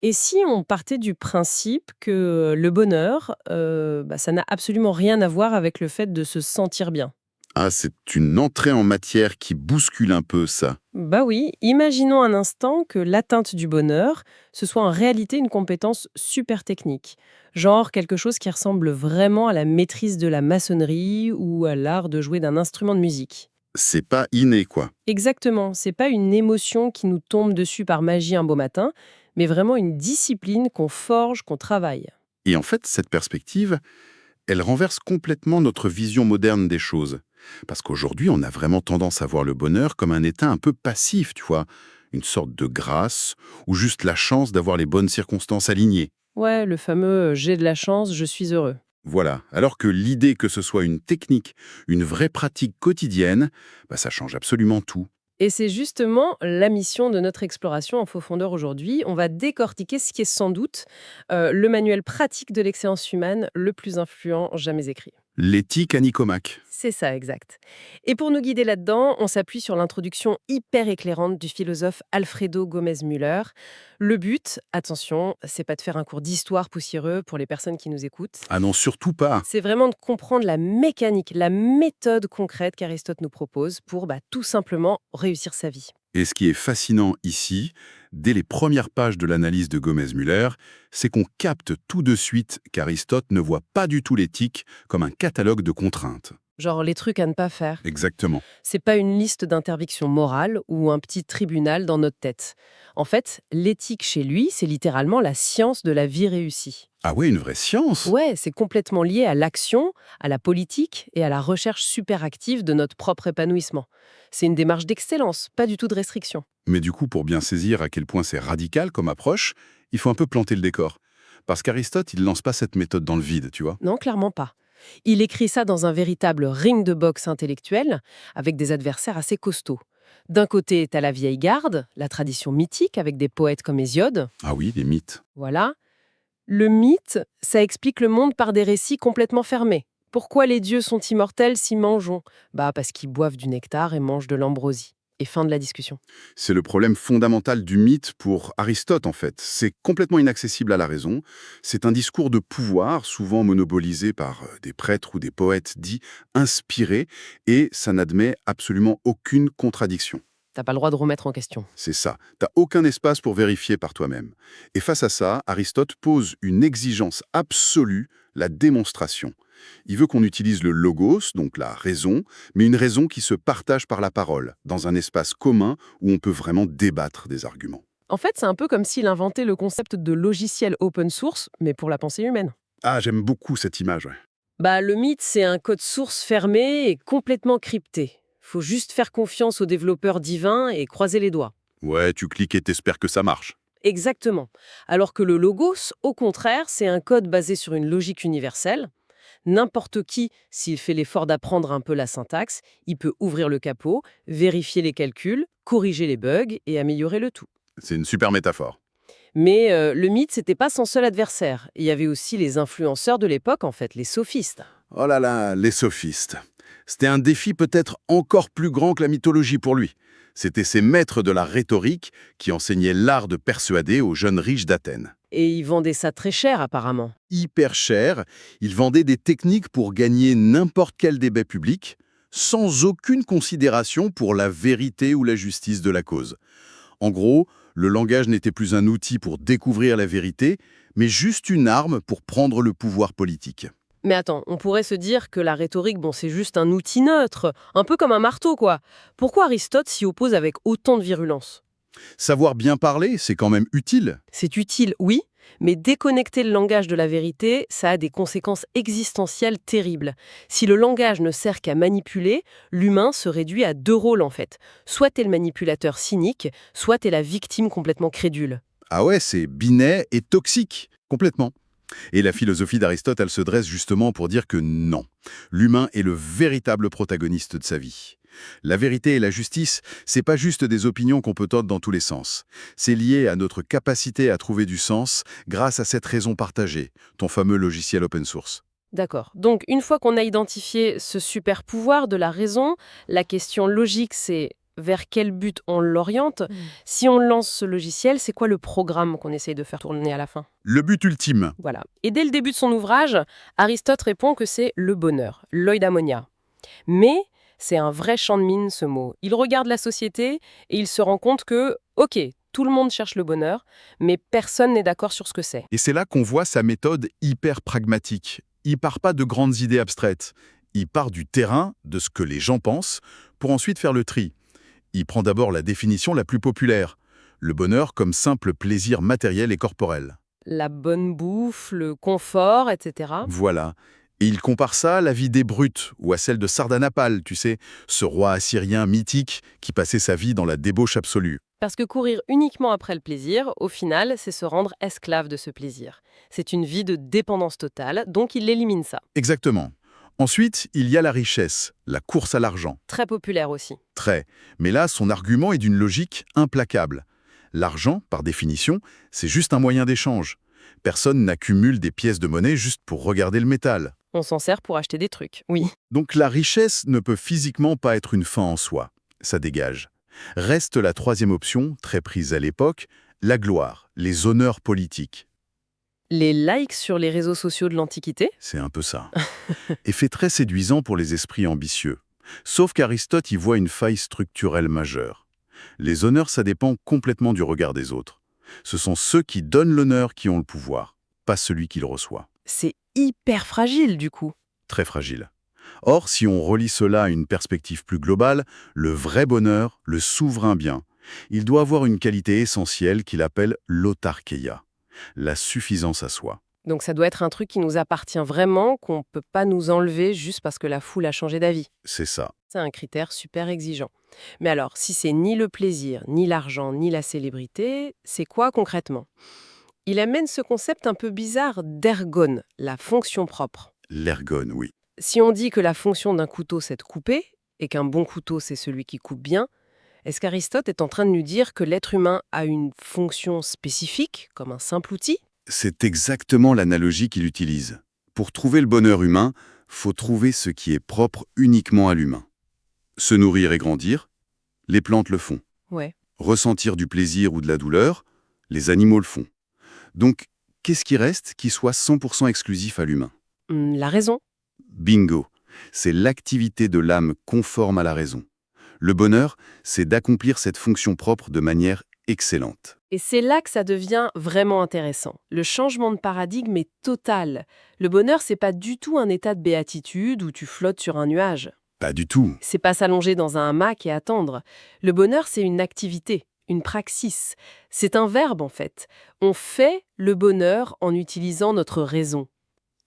Et si on partait du principe que le bonheur, ça n'a absolument rien à voir avec le fait de se sentir bien? Ah, c'est une entrée en matière qui bouscule un peu ça. Bah oui, imaginons un instant que l'atteinte du bonheur, ce soit en réalité une compétence super technique. Genre quelque chose qui ressemble vraiment à la maîtrise de la maçonnerie ou à l'art de jouer d'un instrument de musique. C'est pas inné, quoi. Exactement, c'est pas une émotion qui nous tombe dessus par magie un beau matin, mais vraiment une discipline qu'on forge, qu'on travaille. Et en fait, cette perspective, elle renverse complètement notre vision moderne des choses. Parce qu'aujourd'hui, on a vraiment tendance à voir le bonheur comme un état un peu passif, tu vois, une sorte de grâce, ou juste la chance d'avoir les bonnes circonstances alignées. Ouais, le fameux j'ai de la chance, je suis heureux. Voilà. Alors que l'idée que ce soit une technique, une vraie pratique quotidienne, ça change absolument tout. Et c'est justement la mission de notre exploration en profondeur aujourd'hui. On va décortiquer ce qui est sans doute le manuel pratique de l'excellence humaine le plus influent jamais écrit. L'éthique à Nicomaque. C'est ça, exact. Et pour nous guider là-dedans, on s'appuie sur l'introduction hyper éclairante du philosophe Alfredo Gomez-Müller. Le but, attention, c'est pas de faire un cours d'histoire poussiéreux pour les personnes qui nous écoutent. Ah non, surtout pas. C'est vraiment de comprendre la mécanique, la méthode concrète qu'Aristote nous propose pour tout simplement réussir sa vie. Et ce qui est fascinant ici, dès les premières pages de l'analyse de Gomez-Müller, c'est qu'on capte tout de suite qu'Aristote ne voit pas du tout l'éthique comme un catalogue de contraintes. Genre les trucs à ne pas faire. Exactement. C'est pas une liste d'interdictions morales ou un petit tribunal dans notre tête. En fait, l'éthique chez lui, c'est littéralement la science de la vie réussie. Ah ouais, une vraie science. Ouais, c'est complètement lié à l'action, à la politique et à la recherche super active de notre propre épanouissement. C'est une démarche d'excellence, pas du tout de restriction. Mais du coup, pour bien saisir à quel point c'est radical comme approche, il faut un peu planter le décor. Parce qu'Aristote, il lance pas cette méthode dans le vide, tu vois. Non, clairement pas. Il écrit ça dans un véritable ring de boxe intellectuel, avec des adversaires assez costauds. D'un côté, t'as la vieille garde, la tradition mythique avec des poètes comme Hésiode. Ah oui, les mythes. Voilà. Le mythe, ça explique le monde par des récits complètement fermés. Pourquoi les dieux sont immortels si mangeons? Parce qu'ils boivent du nectar et mangent de l'ambroisie. Et fin de la discussion. C'est le problème fondamental du mythe pour Aristote, en fait. C'est complètement inaccessible à la raison. C'est un discours de pouvoir, souvent monopolisé par des prêtres ou des poètes dits inspirés, et ça n'admet absolument aucune contradiction. T'as pas le droit de remettre en question. C'est ça. T'as aucun espace pour vérifier par toi-même. Et face à ça, Aristote pose une exigence absolue, la démonstration. Il veut qu'on utilise le logos, donc la raison, mais une raison qui se partage par la parole, dans un espace commun où on peut vraiment débattre des arguments. En fait, c'est un peu comme s'il inventait le concept de logiciel open source, mais pour la pensée humaine. Ah, j'aime beaucoup cette image, ouais. Le mythe, c'est un code source fermé et complètement crypté. Faut juste faire confiance aux développeurs divins et croiser les doigts. Ouais, tu cliques et t'espères que ça marche. Exactement. Alors que le logos, au contraire, c'est un code basé sur une logique universelle. N'importe qui, s'il fait l'effort d'apprendre un peu la syntaxe, il peut ouvrir le capot, vérifier les calculs, corriger les bugs et améliorer le tout. C'est une super métaphore. Mais le mythe, c'était pas son seul adversaire. Il y avait aussi les influenceurs de l'époque, en fait, les sophistes. Oh là là, les sophistes. C'était un défi peut-être encore plus grand que la mythologie pour lui. C'était ces maîtres de la rhétorique qui enseignaient l'art de persuader aux jeunes riches d'Athènes. Et ils vendaient ça très cher, apparemment. Hyper cher, ils vendaient des techniques pour gagner n'importe quel débat public, sans aucune considération pour la vérité ou la justice de la cause. En gros, le langage n'était plus un outil pour découvrir la vérité, mais juste une arme pour prendre le pouvoir politique. Mais attends, on pourrait se dire que la rhétorique, c'est juste un outil neutre, un peu comme un marteau, quoi. Pourquoi Aristote s'y oppose avec autant de virulence? Savoir bien parler, c'est quand même utile. C'est utile, oui, mais déconnecter le langage de la vérité, ça a des conséquences existentielles terribles. Si le langage ne sert qu'à manipuler, l'humain se réduit à deux rôles en fait. Soit t'es le manipulateur cynique, soit t'es la victime complètement crédule. Ah ouais, c'est binet et toxique, complètement. Et la philosophie d'Aristote, elle se dresse justement pour dire que non. L'humain est le véritable protagoniste de sa vie. La vérité et la justice, c'est pas juste des opinions qu'on peut tordre dans tous les sens. C'est lié à notre capacité à trouver du sens grâce à cette raison partagée, ton fameux logiciel open source. D'accord. Donc, une fois qu'on a identifié ce super pouvoir de la raison, la question logique c'est vers quel but on l'oriente. Si on lance ce logiciel, c'est quoi le programme qu'on essaye de faire tourner à la fin? Le but ultime. Voilà. Et dès le début de son ouvrage, Aristote répond que c'est le bonheur, l'eudaimonia. Mais c'est un vrai champ de mine, ce mot. Il regarde la société et il se rend compte que, ok, tout le monde cherche le bonheur, mais personne n'est d'accord sur ce que c'est. Et c'est là qu'on voit sa méthode hyper pragmatique. Il part pas de grandes idées abstraites. Il part du terrain, de ce que les gens pensent, pour ensuite faire le tri. Il prend d'abord la définition la plus populaire. Le bonheur comme simple plaisir matériel et corporel. La bonne bouffe, le confort, etc. Voilà. Et il compare ça à la vie des brutes, ou à celle de Sardanapale, tu sais, ce roi assyrien mythique qui passait sa vie dans la débauche absolue. Parce que courir uniquement après le plaisir, au final, c'est se rendre esclave de ce plaisir. C'est une vie de dépendance totale, donc il élimine ça. Exactement. Ensuite, il y a la richesse, la course à l'argent. Très populaire aussi. Très. Mais là, son argument est d'une logique implacable. L'argent, par définition, c'est juste un moyen d'échange. Personne n'accumule des pièces de monnaie juste pour regarder le métal. On s'en sert pour acheter des trucs, oui. Donc la richesse ne peut physiquement pas être une fin en soi. Ça dégage. Reste la troisième option, très prise à l'époque, la gloire, les honneurs politiques. Les likes sur les réseaux sociaux de l'Antiquité? C'est un peu ça. Effet très séduisant pour les esprits ambitieux. Sauf qu'Aristote y voit une faille structurelle majeure. Les honneurs, ça dépend complètement du regard des autres. Ce sont ceux qui donnent l'honneur qui ont le pouvoir, pas celui qui le reçoit. C'est hyper fragile, du coup. Très fragile. Or, si on relie cela à une perspective plus globale, le vrai bonheur, le souverain bien, il doit avoir une qualité essentielle qu'il appelle l'autarkeia, la suffisance à soi. Donc ça doit être un truc qui nous appartient vraiment, qu'on ne peut pas nous enlever juste parce que la foule a changé d'avis. C'est ça. C'est un critère super exigeant. Mais alors, si c'est ni le plaisir, ni l'argent, ni la célébrité, c'est quoi concrètement? Il amène ce concept un peu bizarre d'ergone, la fonction propre. L'ergone, oui. Si on dit que la fonction d'un couteau, c'est de couper, et qu'un bon couteau, c'est celui qui coupe bien, est-ce qu'Aristote est en train de nous dire que l'être humain a une fonction spécifique, comme un simple outil? C'est exactement l'analogie qu'il utilise. Pour trouver le bonheur humain, faut trouver ce qui est propre uniquement à l'humain. Se nourrir et grandir, les plantes le font. Ouais. Ressentir du plaisir ou de la douleur, les animaux le font. Donc, qu'est-ce qui reste qui soit 100% exclusif à l'humain? La raison. Bingo! C'est l'activité de l'âme conforme à la raison. Le bonheur, c'est d'accomplir cette fonction propre de manière excellente. Et c'est là que ça devient vraiment intéressant. Le changement de paradigme est total. Le bonheur, c'est pas du tout un état de béatitude où tu flottes sur un nuage. Pas du tout. C'est pas s'allonger dans un hamac et attendre. Le bonheur, c'est une activité, une praxis. C'est un verbe, en fait. On fait le bonheur en utilisant notre raison.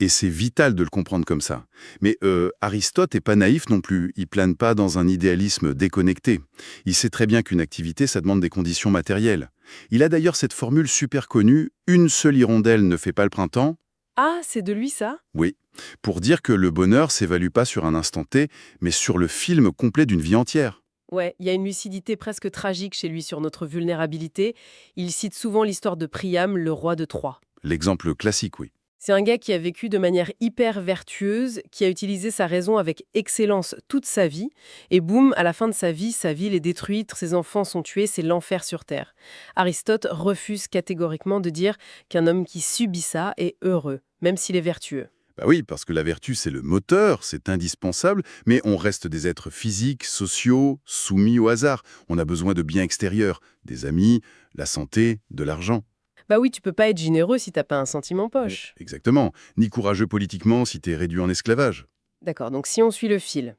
Et c'est vital de le comprendre comme ça. Mais Aristote n'est pas naïf non plus. Il plane pas dans un idéalisme déconnecté. Il sait très bien qu'une activité, ça demande des conditions matérielles. Il a d'ailleurs cette formule super connue, « une seule hirondelle ne fait pas le printemps ». Ah, c'est de lui, ça? Oui, pour dire que le bonheur s'évalue pas sur un instant T, mais sur le film complet d'une vie entière. Ouais, il y a une lucidité presque tragique chez lui sur notre vulnérabilité. Il cite souvent l'histoire de Priam, le roi de Troie. L'exemple classique, oui. C'est un gars qui a vécu de manière hyper vertueuse, qui a utilisé sa raison avec excellence toute sa vie, et boum, à la fin de sa ville est détruite, ses enfants sont tués, c'est l'enfer sur Terre. Aristote refuse catégoriquement de dire qu'un homme qui subit ça est heureux, même s'il est vertueux. Bah oui, parce que la vertu, c'est le moteur, c'est indispensable, mais on reste des êtres physiques, sociaux, soumis au hasard. On a besoin de biens extérieurs, des amis, la santé, de l'argent. Bah oui, tu peux pas être généreux si t'as pas un centime en poche. Exactement. Ni courageux politiquement si t'es réduit en esclavage. D'accord, donc si on suit le fil.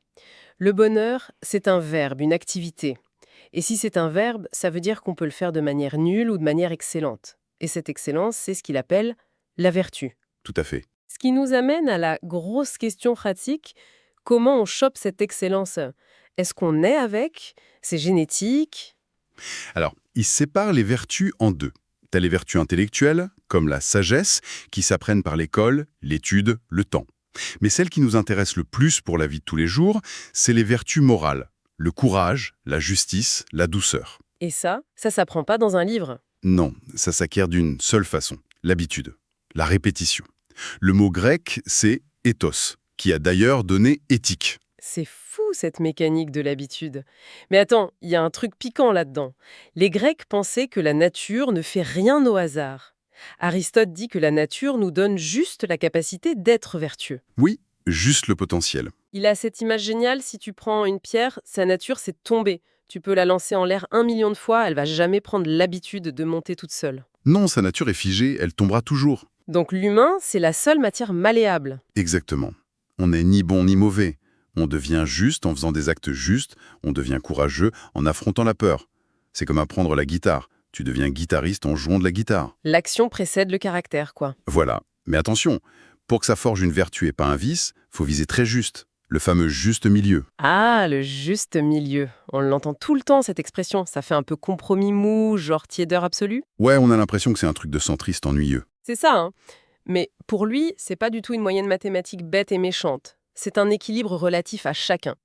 Le bonheur, c'est un verbe, une activité. Et si c'est un verbe, ça veut dire qu'on peut le faire de manière nulle ou de manière excellente. Et cette excellence, c'est ce qu'il appelle la vertu. Tout à fait. Ce qui nous amène à la grosse question pratique, comment on chope cette excellence? Est-ce qu'on naît avec? C'est génétique? Alors, il sépare les vertus en deux. T'as les vertus intellectuelles, comme la sagesse, qui s'apprennent par l'école, l'étude, le temps. Mais celle qui nous intéresse le plus pour la vie de tous les jours, c'est les vertus morales. Le courage, la justice, la douceur. Et ça s'apprend pas dans un livre. Non, ça s'acquiert d'une seule façon, l'habitude, la répétition. Le mot grec, c'est ethos, qui a d'ailleurs donné éthique. C'est fou cette mécanique de l'habitude. Mais attends, il y a un truc piquant là-dedans. Les Grecs pensaient que la nature ne fait rien au hasard. Aristote dit que la nature nous donne juste la capacité d'être vertueux. Oui, juste le potentiel. Il a cette image géniale, si tu prends une pierre, sa nature c'est de tomber. Tu peux la lancer en l'air 1 million de fois, elle va jamais prendre l'habitude de monter toute seule. Non, sa nature est figée, elle tombera toujours. Donc l'humain, c'est la seule matière malléable. Exactement. On n'est ni bon ni mauvais. On devient juste en faisant des actes justes, on devient courageux en affrontant la peur. C'est comme apprendre la guitare. Tu deviens guitariste en jouant de la guitare. L'action précède le caractère, quoi. Voilà. Mais attention, pour que ça forge une vertu et pas un vice, faut viser très juste. Le fameux juste milieu. Ah, le juste milieu. On l'entend tout le temps, cette expression. Ça fait un peu compromis mou, genre tiédeur absolue. Ouais, on a l'impression que c'est un truc de centriste ennuyeux. C'est ça, hein. Mais pour lui, c'est pas du tout une moyenne mathématique bête et méchante. C'est un équilibre relatif à chacun.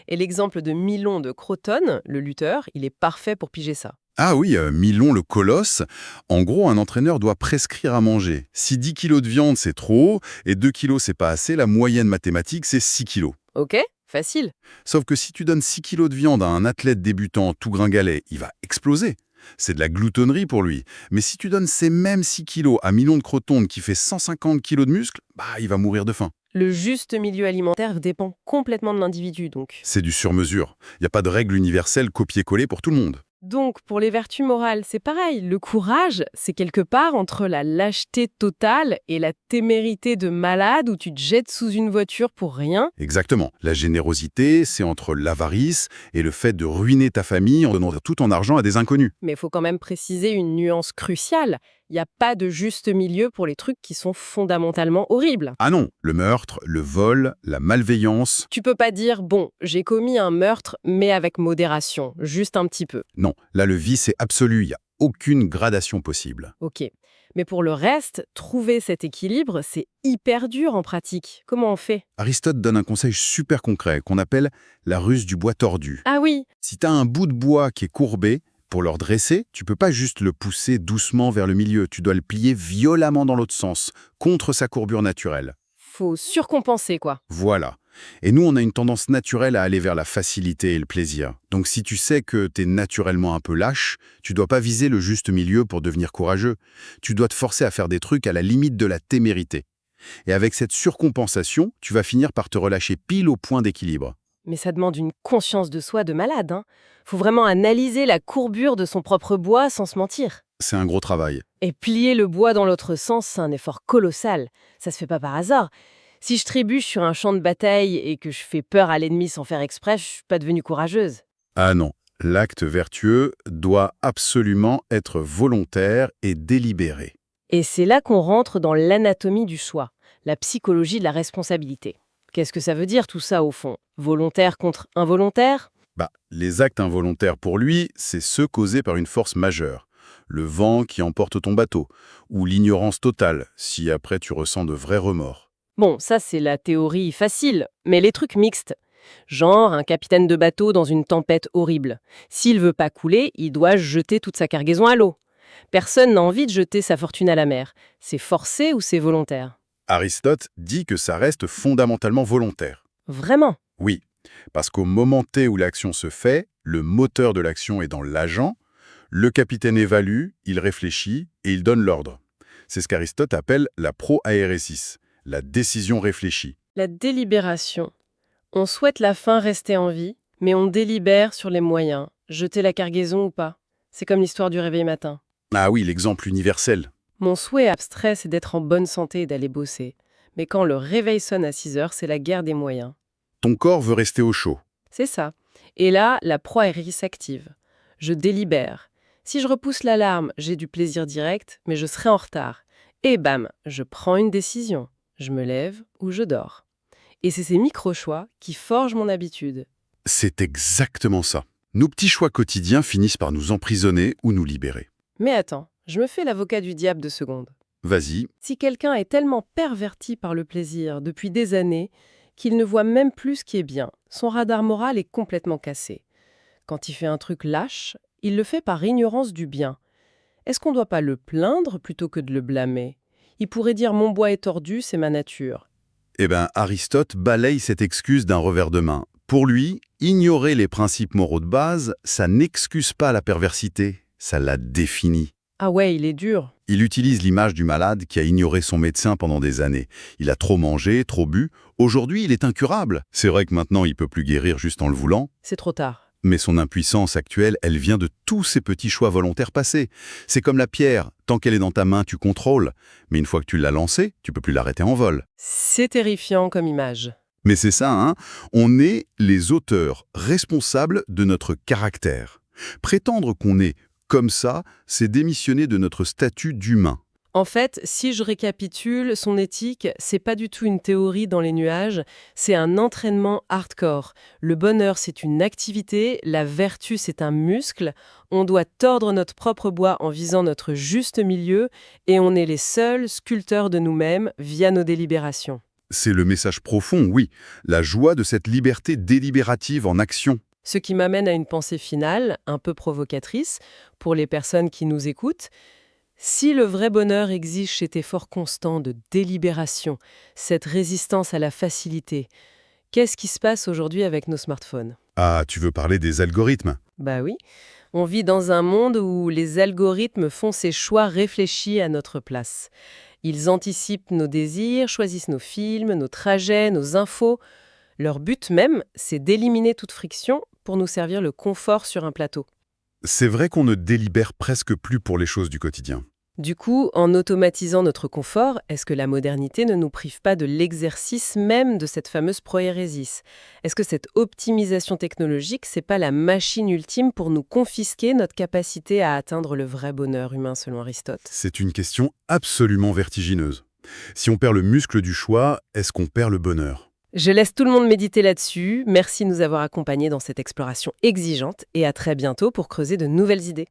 Et l'exemple de Milon de Crotone, le lutteur, il est parfait pour piger ça. Ah oui, Milon le colosse. En gros, un entraîneur doit prescrire à manger. Si 10 kilos de viande, c'est trop, et 2 kilos, c'est pas assez, la moyenne mathématique, c'est 6 kilos. Ok, facile. Sauf que si tu donnes 6 kilos de viande à un athlète débutant tout gringalet, il va exploser. C'est de la gloutonnerie pour lui. Mais si tu donnes ces mêmes 6 kilos à Milon de Crotone qui fait 150 kilos de muscles, il va mourir de faim. Le juste milieu alimentaire dépend complètement de l'individu, donc. C'est du sur-mesure. Il n'y a pas de règle universelle copier-coller pour tout le monde. Donc, pour les vertus morales, c'est pareil. Le courage, c'est quelque part entre la lâcheté totale et la témérité de malade où tu te jettes sous une voiture pour rien. Exactement. La générosité, c'est entre l'avarice et le fait de ruiner ta famille en donnant tout ton argent à des inconnus. Mais il faut quand même préciser une nuance cruciale. Il n'y a pas de juste milieu pour les trucs qui sont fondamentalement horribles. Ah non, le meurtre, le vol, la malveillance. Tu peux pas dire, bon, j'ai commis un meurtre, mais avec modération, juste un petit peu. Non, là le vice est absolu, il n'y a aucune gradation possible. Ok. Mais pour le reste, trouver cet équilibre, c'est hyper dur en pratique. Comment on fait? Aristote donne un conseil super concret qu'on appelle la ruse du bois tordu. Ah oui, Si tu as un bout de bois qui est courbé, pour le redresser, tu peux pas juste le pousser doucement vers le milieu, tu dois le plier violemment dans l'autre sens, contre sa courbure naturelle. faut surcompenser, quoi. Voilà. Et nous, on a une tendance naturelle à aller vers la facilité et le plaisir. Donc si tu sais que t'es naturellement un peu lâche, tu dois pas viser le juste milieu pour devenir courageux. Tu dois te forcer à faire des trucs à la limite de la témérité. Et avec cette surcompensation, tu vas finir par te relâcher pile au point d'équilibre. Mais ça demande une conscience de soi de malade, hein. Faut vraiment analyser la courbure de son propre bois sans se mentir. C'est un gros travail. Et plier le bois dans l'autre sens, c'est un effort colossal. Ça se fait pas par hasard. Si je trébuche sur un champ de bataille et que je fais peur à l'ennemi sans faire exprès, je suis pas devenue courageuse. Ah non, l'acte vertueux doit absolument être volontaire et délibéré. Et c'est là qu'on rentre dans l'anatomie du choix, la psychologie de la responsabilité. Qu'est-ce que ça veut dire tout ça au fond? Volontaire contre involontaire? Les actes involontaires pour lui, c'est ceux causés par une force majeure. Le vent qui emporte ton bateau, ou l'ignorance totale, si après tu ressens de vrais remords. Bon, ça c'est la théorie facile, mais les trucs mixtes. Genre un capitaine de bateau dans une tempête horrible. S'il veut pas couler, il doit jeter toute sa cargaison à l'eau. Personne n'a envie de jeter sa fortune à la mer. C'est forcé ou c'est volontaire? Aristote dit que ça reste fondamentalement volontaire. Vraiment? Oui, parce qu'au moment T où l'action se fait, le moteur de l'action est dans l'agent, le capitaine évalue, il réfléchit et il donne l'ordre. C'est ce qu'Aristote appelle la proaéresis, la décision réfléchie. La délibération. On souhaite la fin rester en vie, mais on délibère sur les moyens. Jeter la cargaison ou pas. C'est comme l'histoire du réveil matin. Ah oui, l'exemple universel. Mon souhait abstrait, c'est d'être en bonne santé et d'aller bosser. Mais quand le réveil sonne à 6 heures, c'est la guerre des moyens. Ton corps veut rester au chaud. C'est ça. Et là, la proaérie s'active. Je délibère. Si je repousse l'alarme, j'ai du plaisir direct, mais je serai en retard. Et bam, je prends une décision. Je me lève ou je dors. Et c'est ces micro-choix qui forgent mon habitude. C'est exactement ça. Nos petits choix quotidiens finissent par nous emprisonner ou nous libérer. Mais attends, je me fais l'avocat du diable 2 secondes. Vas-y. Si quelqu'un est tellement perverti par le plaisir depuis des années qu'il ne voit même plus ce qui est bien, son radar moral est complètement cassé. Quand il fait un truc lâche, il le fait par ignorance du bien. Est-ce qu'on ne doit pas le plaindre plutôt que de le blâmer? Il pourrait dire « mon bois est tordu, c'est ma nature ». Eh bien, Aristote balaye cette excuse d'un revers de main. Pour lui, ignorer les principes moraux de base, ça n'excuse pas la perversité, ça la définit. Ah ouais, il est dur. Il utilise l'image du malade qui a ignoré son médecin pendant des années. Il a trop mangé, trop bu. Aujourd'hui, il est incurable. C'est vrai que maintenant, il peut plus guérir juste en le voulant. C'est trop tard. Mais son impuissance actuelle, elle vient de tous ces petits choix volontaires passés. C'est comme la pierre. Tant qu'elle est dans ta main, tu contrôles. Mais une fois que tu l'as lancée, tu peux plus l'arrêter en vol. C'est terrifiant comme image. Mais c'est ça, hein. On est les auteurs responsables de notre caractère. Prétendre qu'on est comme ça, c'est démissionner de notre statut d'humain. En fait, si je récapitule, son éthique, c'est pas du tout une théorie dans les nuages, c'est un entraînement hardcore. Le bonheur, c'est une activité, la vertu, c'est un muscle. On doit tordre notre propre bois en visant notre juste milieu et on est les seuls sculpteurs de nous-mêmes via nos délibérations. C'est le message profond, oui. La joie de cette liberté délibérative en action. Ce qui m'amène à une pensée finale, un peu provocatrice, pour les personnes qui nous écoutent. Si le vrai bonheur exige cet effort constant de délibération, cette résistance à la facilité, qu'est-ce qui se passe aujourd'hui avec nos smartphones? Ah, tu veux parler des algorithmes? Bah oui, on vit dans un monde où les algorithmes font ces choix réfléchis à notre place. Ils anticipent nos désirs, choisissent nos films, nos trajets, nos infos. Leur but même, c'est d'éliminer toute friction pour nous servir le confort sur un plateau. C'est vrai qu'on ne délibère presque plus pour les choses du quotidien. Du coup, en automatisant notre confort, est-ce que la modernité ne nous prive pas de l'exercice même de cette fameuse proérésis? Est-ce que cette optimisation technologique, c'est pas la machine ultime pour nous confisquer notre capacité à atteindre le vrai bonheur humain selon Aristote? C'est une question absolument vertigineuse. Si on perd le muscle du choix, est-ce qu'on perd le bonheur? Je laisse tout le monde méditer là-dessus. Merci de nous avoir accompagnés dans cette exploration exigeante et à très bientôt pour creuser de nouvelles idées.